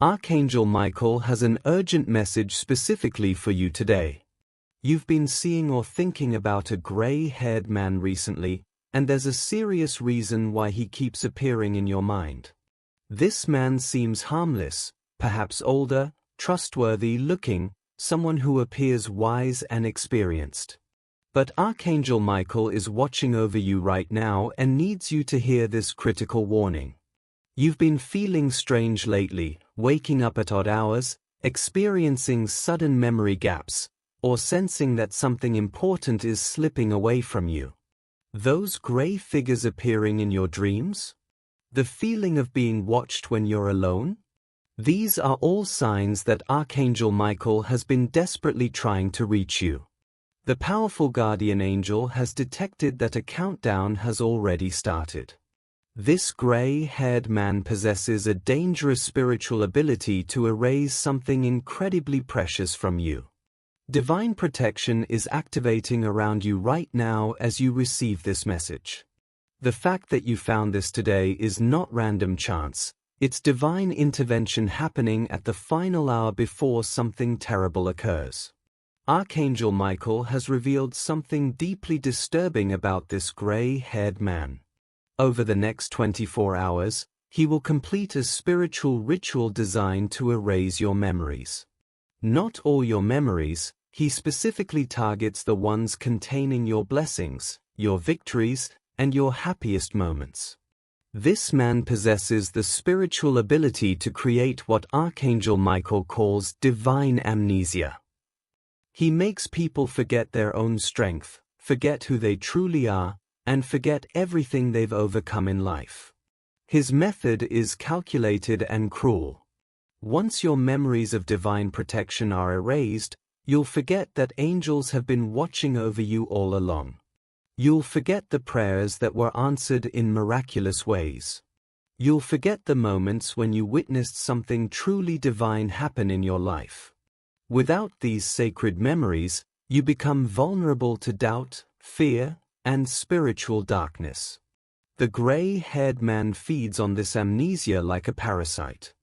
Archangel Michael has an urgent message specifically for you today. You've been seeing or thinking about a gray-haired man recently, and there's a serious reason why he keeps appearing in your mind. This man seems harmless, perhaps older, trustworthy looking, someone who appears wise and experienced. But Archangel Michael is watching over you right now and needs you to hear this critical warning. You've been feeling strange lately, waking up at odd hours, experiencing sudden memory gaps, or sensing that something important is slipping away from you. Those gray figures appearing in your dreams? The feeling of being watched when you're alone? These are all signs that Archangel Michael has been desperately trying to reach you. The powerful guardian angel has detected that a countdown has already started. This gray-haired man possesses a dangerous spiritual ability to erase something incredibly precious from you. Divine protection is activating around you right now as you receive this message. The fact that you found this today is not random chance, it's divine intervention happening at the final hour before something terrible occurs. Archangel Michael has revealed something deeply disturbing about this gray-haired man. Over the next 24 hours, he will complete a spiritual ritual designed to erase your memories. Not all your memories, he specifically targets the ones containing your blessings, your victories, and your happiest moments. This man possesses the spiritual ability to create what Archangel Michael calls divine amnesia. He makes people forget their own strength, forget who they truly are, and forget everything they've overcome in life. His method is calculated and cruel. Once your memories of divine protection are erased, you'll forget that angels have been watching over you all along. You'll forget the prayers that were answered in miraculous ways. You'll forget the moments when you witnessed something truly divine happen in your life. Without these sacred memories, you become vulnerable to doubt, fear, and spiritual darkness. The gray-haired man feeds on this amnesia like a parasite.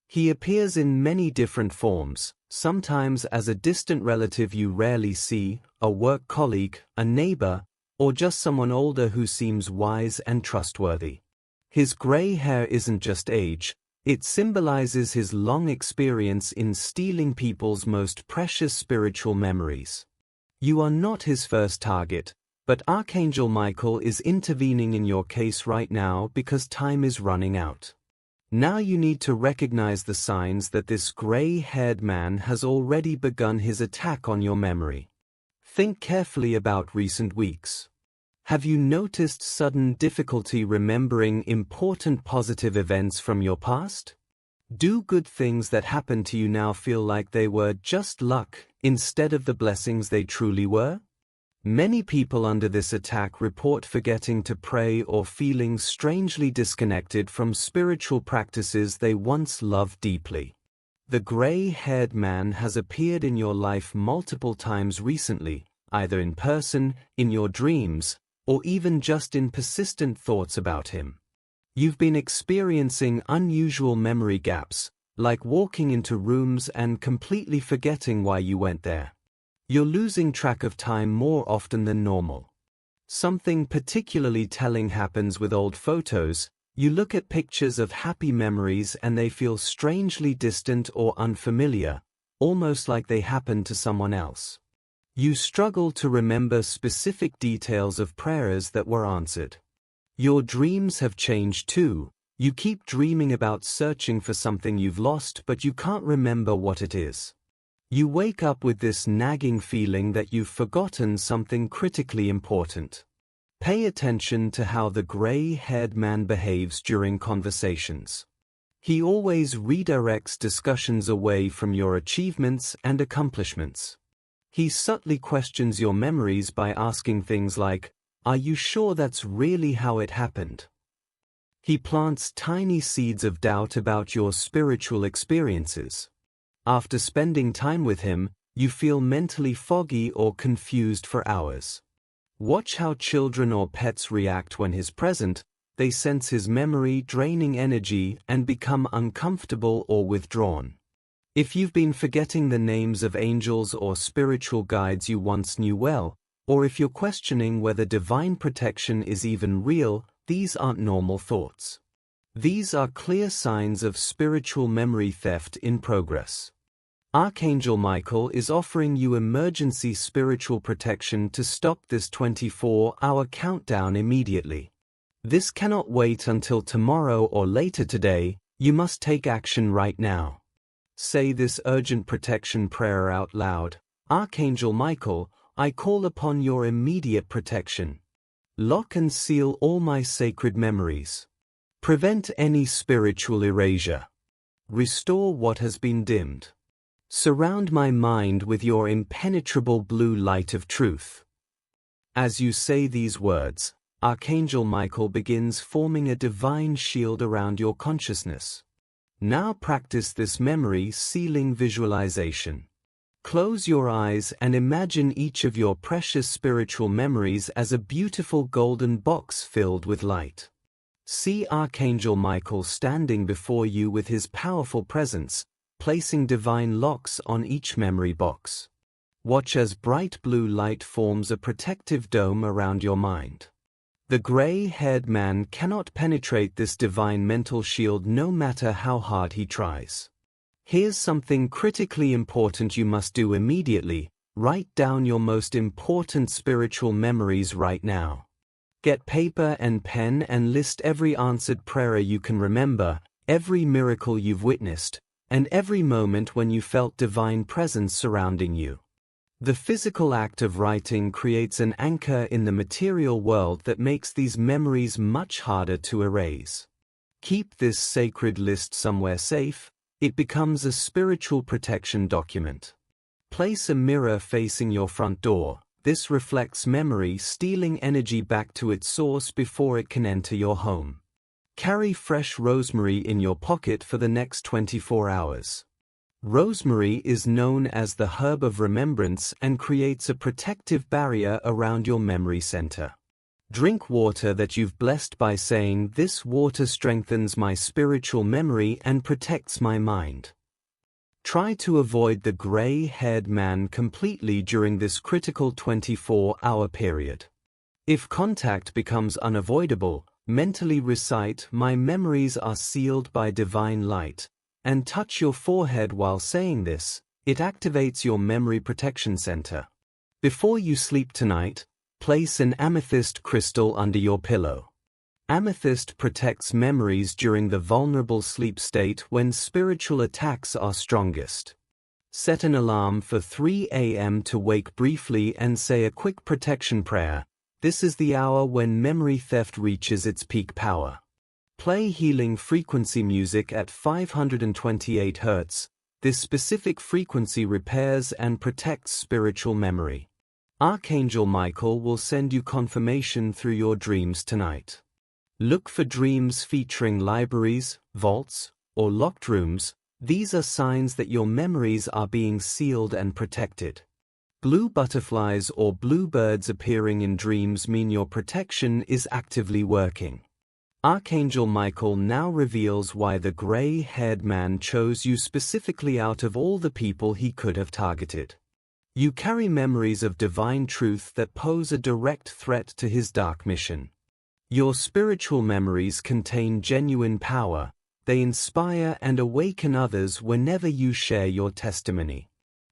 He appears in many different forms, sometimes as a distant relative you rarely see, a work colleague, a neighbor, or just someone older who seems wise and trustworthy. His gray hair isn't just age, it symbolizes his long experience in stealing people's most precious spiritual memories. You are not his first target, but Archangel Michael is intervening in your case right now because time is running out. Now you need to recognize the signs that this gray-haired man has already begun his attack on your memory. Think carefully about recent weeks. Have you noticed sudden difficulty remembering important positive events from your past? Do good things that happen to you now feel like they were just luck instead of the blessings they truly were? Many people under this attack report forgetting to pray or feeling strangely disconnected from spiritual practices they once loved deeply. The gray-haired man has appeared in your life multiple times recently, either in person, in your dreams, or even just in persistent thoughts about him. You've been experiencing unusual memory gaps, like walking into rooms and completely forgetting why you went there. You're losing track of time more often than normal. Something particularly telling happens with old photos. You look at pictures of happy memories and they feel strangely distant or unfamiliar, almost like they happened to someone else. You struggle to remember specific details of prayers that were answered. Your dreams have changed too. You keep dreaming about searching for something you've lost, but you can't remember what it is. You wake up with this nagging feeling that you've forgotten something critically important. Pay attention to how the gray-haired man behaves during conversations. He always redirects discussions away from your achievements and accomplishments. He subtly questions your memories by asking things like, "Are you sure that's really how it happened?" He plants tiny seeds of doubt about your spiritual experiences. After spending time with him, you feel mentally foggy or confused for hours. Watch how children or pets react when he's present. they sense his memory draining energy and become uncomfortable or withdrawn. If you've been forgetting the names of angels or spiritual guides you once knew well, or if you're questioning whether divine protection is even real, these aren't normal thoughts. These are clear signs of spiritual memory theft in progress. Archangel Michael is offering you emergency spiritual protection to stop this 24-hour countdown immediately. This cannot wait until tomorrow or later today. You must take action right now. Say this urgent protection prayer out loud. Archangel Michael, I call upon your immediate protection. Lock and seal all my sacred memories. Prevent any spiritual erasure. Restore what has been dimmed. Surround my mind with your impenetrable blue light of truth. As you say these words, Archangel Michael begins forming a divine shield around your consciousness. Now practice this memory sealing visualization. Close your eyes and imagine each of your precious spiritual memories as a beautiful golden box filled with light. See Archangel Michael standing before you with his powerful presence, placing divine locks on each memory box. Watch as bright blue light forms a protective dome around your mind. The gray-haired man cannot penetrate this divine mental shield no matter how hard he tries. Here's something critically important you must do immediately. Write down your most important spiritual memories right now. Get paper and pen and list every answered prayer you can remember, every miracle you've witnessed, and every moment when you felt divine presence surrounding you. The physical act of writing creates an anchor in the material world that makes these memories much harder to erase. Keep this sacred list somewhere safe. It becomes a spiritual protection document. Place a mirror facing your front door. This reflects memory, stealing energy back to its source before it can enter your home. Carry fresh rosemary in your pocket for the next 24 hours. Rosemary is known as the herb of remembrance and creates a protective barrier around your memory center. Drink water that you've blessed by saying, "This water strengthens my spiritual memory and protects my mind." Try to avoid the gray-haired man completely during this critical 24-hour period. If contact becomes unavoidable, mentally recite, "My memories are sealed by divine light," and touch your forehead while saying this. It activates your memory protection center. Before you sleep tonight, place an amethyst crystal under your pillow. Amethyst protects memories during the vulnerable sleep state when spiritual attacks are strongest. Set an alarm for 3 a.m. to wake briefly and say a quick protection prayer. This is the hour when memory theft reaches its peak power. Play healing frequency music at 528 Hz. This specific frequency repairs and protects spiritual memory. Archangel Michael will send you confirmation through your dreams tonight. Look for dreams featuring libraries, vaults, or locked rooms. These are signs that your memories are being sealed and protected. Blue butterflies or bluebirds appearing in dreams mean your protection is actively working. Archangel Michael now reveals why the gray-haired man chose you specifically out of all the people he could have targeted. You carry memories of divine truth that pose a direct threat to his dark mission. Your spiritual memories contain genuine power. They inspire and awaken others whenever you share your testimony.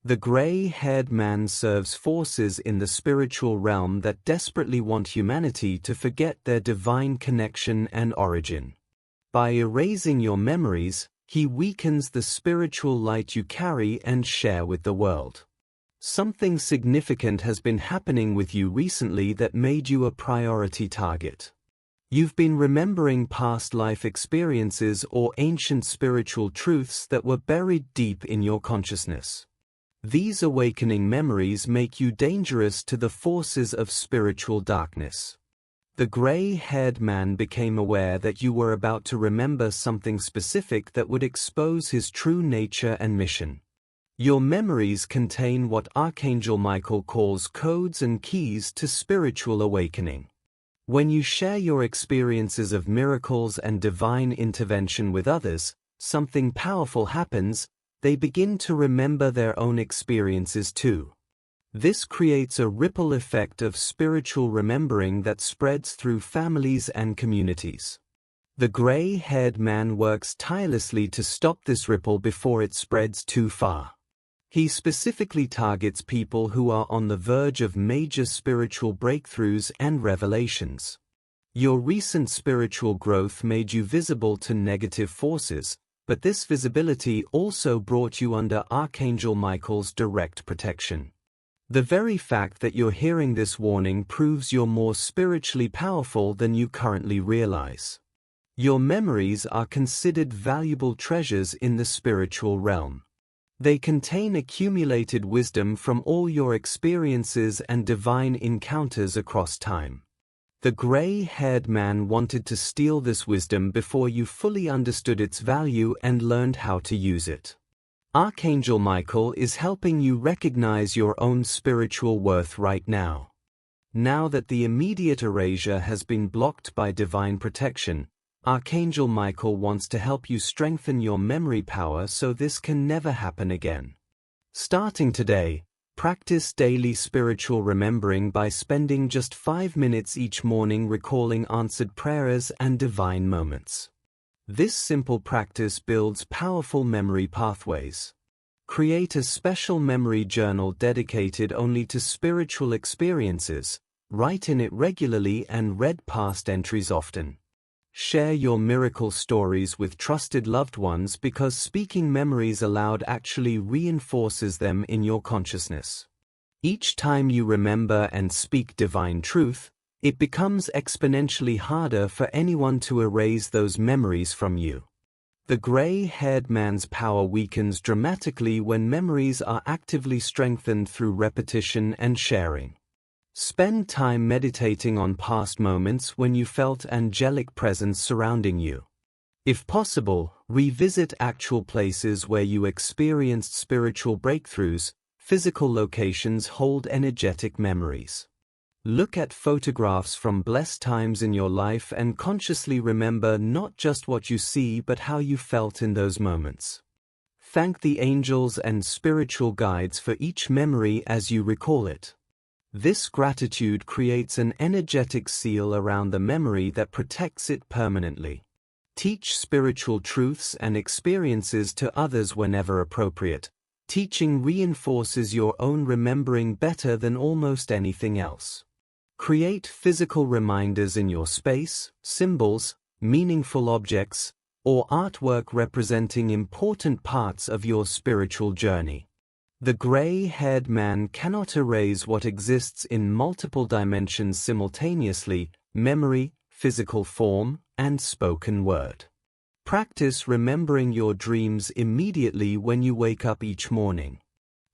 The gray-haired man serves forces in the spiritual realm that desperately want humanity to forget their divine connection and origin. By erasing your memories, he weakens the spiritual light you carry and share with the world. Something significant has been happening with you recently that made you a priority target. You've been remembering past life experiences or ancient spiritual truths that were buried deep in your consciousness. These awakening memories make you dangerous to the forces of spiritual darkness. The gray-haired man became aware that you were about to remember something specific that would expose his true nature and mission. Your memories contain what Archangel Michael calls codes and keys to spiritual awakening. When you share your experiences of miracles and divine intervention with others, something powerful happens. They begin to remember their own experiences too. This creates a ripple effect of spiritual remembering that spreads through families and communities. The gray-haired man works tirelessly to stop this ripple before it spreads too far. He specifically targets people who are on the verge of major spiritual breakthroughs and revelations. Your recent spiritual growth made you visible to negative forces, but this visibility also brought you under Archangel Michael's direct protection. The very fact that you're hearing this warning proves you're more spiritually powerful than you currently realize. Your memories are considered valuable treasures in the spiritual realm. They contain accumulated wisdom from all your experiences and divine encounters across time. The gray-haired man wanted to steal this wisdom before you fully understood its value and learned how to use it. Archangel Michael is helping you recognize your own spiritual worth right now. Now that the immediate erasure has been blocked by divine protection, Archangel Michael wants to help you strengthen your memory power so this can never happen again. Starting today, practice daily spiritual remembering by spending just 5 minutes each morning recalling answered prayers and divine moments. This simple practice builds powerful memory pathways. Create a special memory journal dedicated only to spiritual experiences, write in it regularly and read past entries often. Share your miracle stories with trusted loved ones because speaking memories aloud actually reinforces them in your consciousness. Each time you remember and speak divine truth, it becomes exponentially harder for anyone to erase those memories from you. The gray-haired man's power weakens dramatically when memories are actively strengthened through repetition and sharing. Spend time meditating on past moments when you felt angelic presence surrounding you. If possible, revisit actual places where you experienced spiritual breakthroughs. Physical locations hold energetic memories. Look at photographs from blessed times in your life and consciously remember not just what you see but how you felt in those moments. Thank the angels and spiritual guides for each memory as you recall it. This gratitude creates an energetic seal around the memory that protects it permanently. Teach spiritual truths and experiences to others whenever appropriate. Teaching reinforces your own remembering better than almost anything else. Create physical reminders in your space, symbols, meaningful objects, or artwork representing important parts of your spiritual journey. The gray-haired man cannot erase what exists in multiple dimensions simultaneously: memory, physical form, and spoken word. Practice remembering your dreams immediately when you wake up each morning.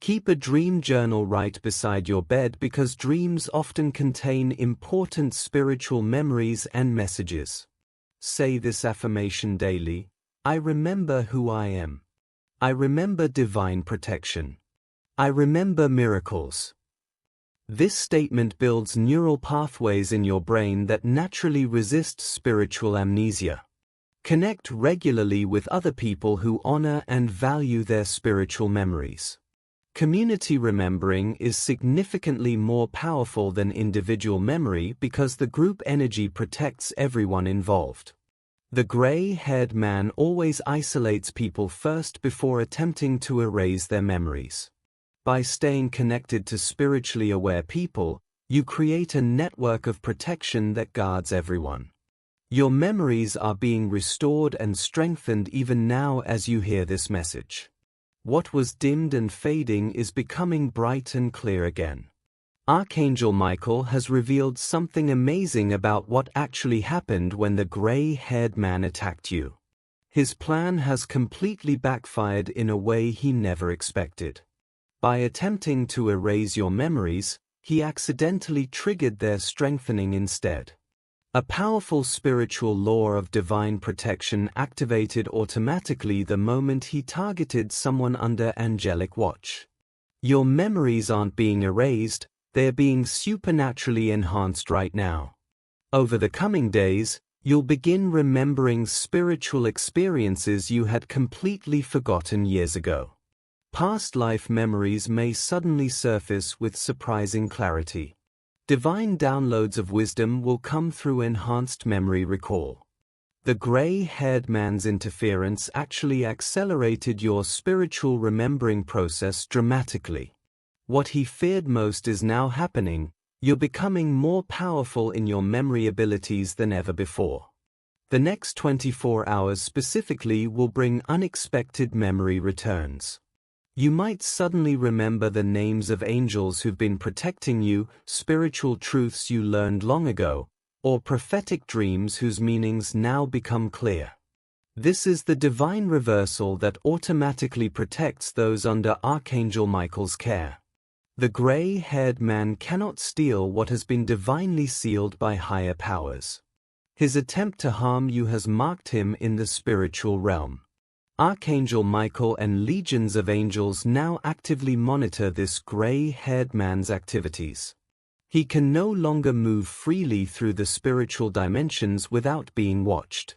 Keep a dream journal right beside your bed because dreams often contain important spiritual memories and messages. Say this affirmation daily: I remember who I am. I remember divine protection. I remember miracles. This statement builds neural pathways in your brain that naturally resist spiritual amnesia. Connect regularly with other people who honor and value their spiritual memories. Community remembering is significantly more powerful than individual memory because the group energy protects everyone involved. The gray-haired man always isolates people first before attempting to erase their memories. By staying connected to spiritually aware people, you create a network of protection that guards everyone. Your memories are being restored and strengthened even now as you hear this message. What was dimmed and fading is becoming bright and clear again. Archangel Michael has revealed something amazing about what actually happened when the gray-haired man attacked you. His plan has completely backfired in a way he never expected. By attempting to erase your memories, he accidentally triggered their strengthening instead. A powerful spiritual law of divine protection activated automatically the moment he targeted someone under angelic watch. Your memories aren't being erased, they're being supernaturally enhanced right now. Over the coming days, you'll begin remembering spiritual experiences you had completely forgotten years ago. Past life memories may suddenly surface with surprising clarity. Divine downloads of wisdom will come through enhanced memory recall. The gray-haired man's interference actually accelerated your spiritual remembering process dramatically. What he feared most is now happening. You're becoming more powerful in your memory abilities than ever before. The next 24 hours specifically will bring unexpected memory returns. You might suddenly remember the names of angels who've been protecting you, spiritual truths you learned long ago, or prophetic dreams whose meanings now become clear. This is the divine reversal that automatically protects those under Archangel Michael's care. The gray-haired man cannot steal what has been divinely sealed by higher powers. His attempt to harm you has marked him in the spiritual realm. Archangel Michael and legions of angels now actively monitor this gray-haired man's activities. He can no longer move freely through the spiritual dimensions without being watched.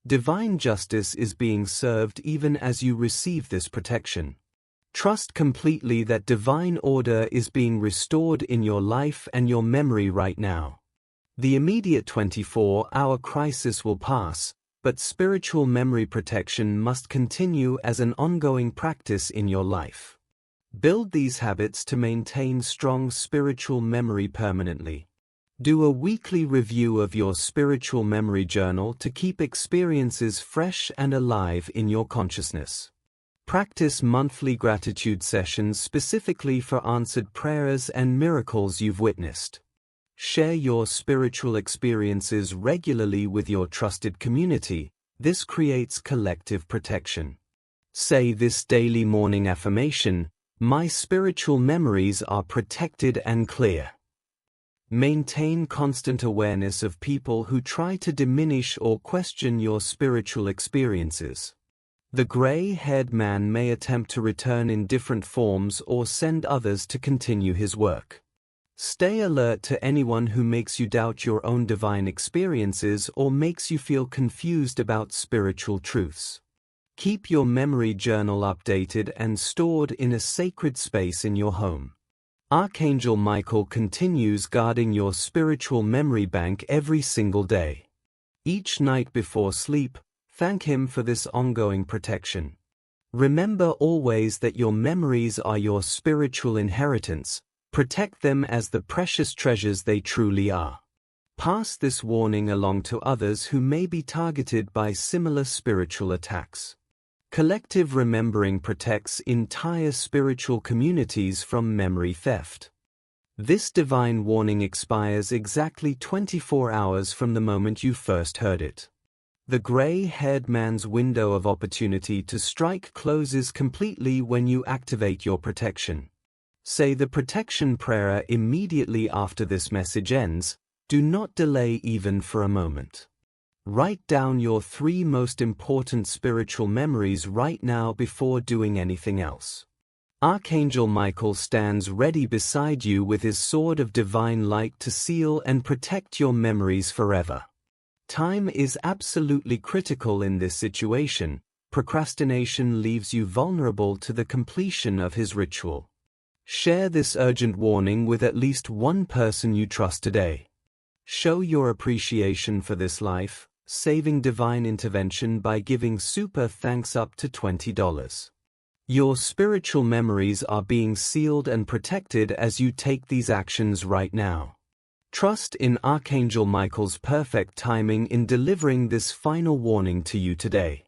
Divine justice is being served even as you receive this protection. Trust completely that divine order is being restored in your life and your memory right now. The immediate 24-hour crisis will pass, but spiritual memory protection must continue as an ongoing practice in your life. Build these habits to maintain strong spiritual memory permanently. Do a weekly review of your spiritual memory journal to keep experiences fresh and alive in your consciousness. Practice monthly gratitude sessions specifically for answered prayers and miracles you've witnessed. Share your spiritual experiences regularly with your trusted community. This creates collective protection. Say this daily morning affirmation: "My spiritual memories are protected and clear." Maintain constant awareness of people who try to diminish or question your spiritual experiences. The gray-haired man may attempt to return in different forms or send others to continue his work. Stay alert to anyone who makes you doubt your own divine experiences or makes you feel confused about spiritual truths. Keep your memory journal updated and stored in a sacred space in your home. Archangel Michael continues guarding your spiritual memory bank every single day. Each night before sleep, thank him for this ongoing protection. Remember always that your memories are your spiritual inheritance. Protect them as the precious treasures they truly are. Pass this warning along to others who may be targeted by similar spiritual attacks. Collective remembering protects entire spiritual communities from memory theft. This divine warning expires exactly 24 hours from the moment you first heard it. The gray-haired man's window of opportunity to strike closes completely when you activate your protection. Say the protection prayer immediately after this message ends. Do not delay even for a moment. Write down your 3 most important spiritual memories right now before doing anything else. Archangel Michael stands ready beside you with his sword of divine light to seal and protect your memories forever. Time is absolutely critical in this situation. Procrastination leaves you vulnerable to the completion of his ritual. Share this urgent warning with at least one person you trust today. Show your appreciation for this life-saving divine intervention by giving super thanks up to $20. Your spiritual memories are being sealed and protected as you take these actions right now. Trust in Archangel Michael's perfect timing in delivering this final warning to you today.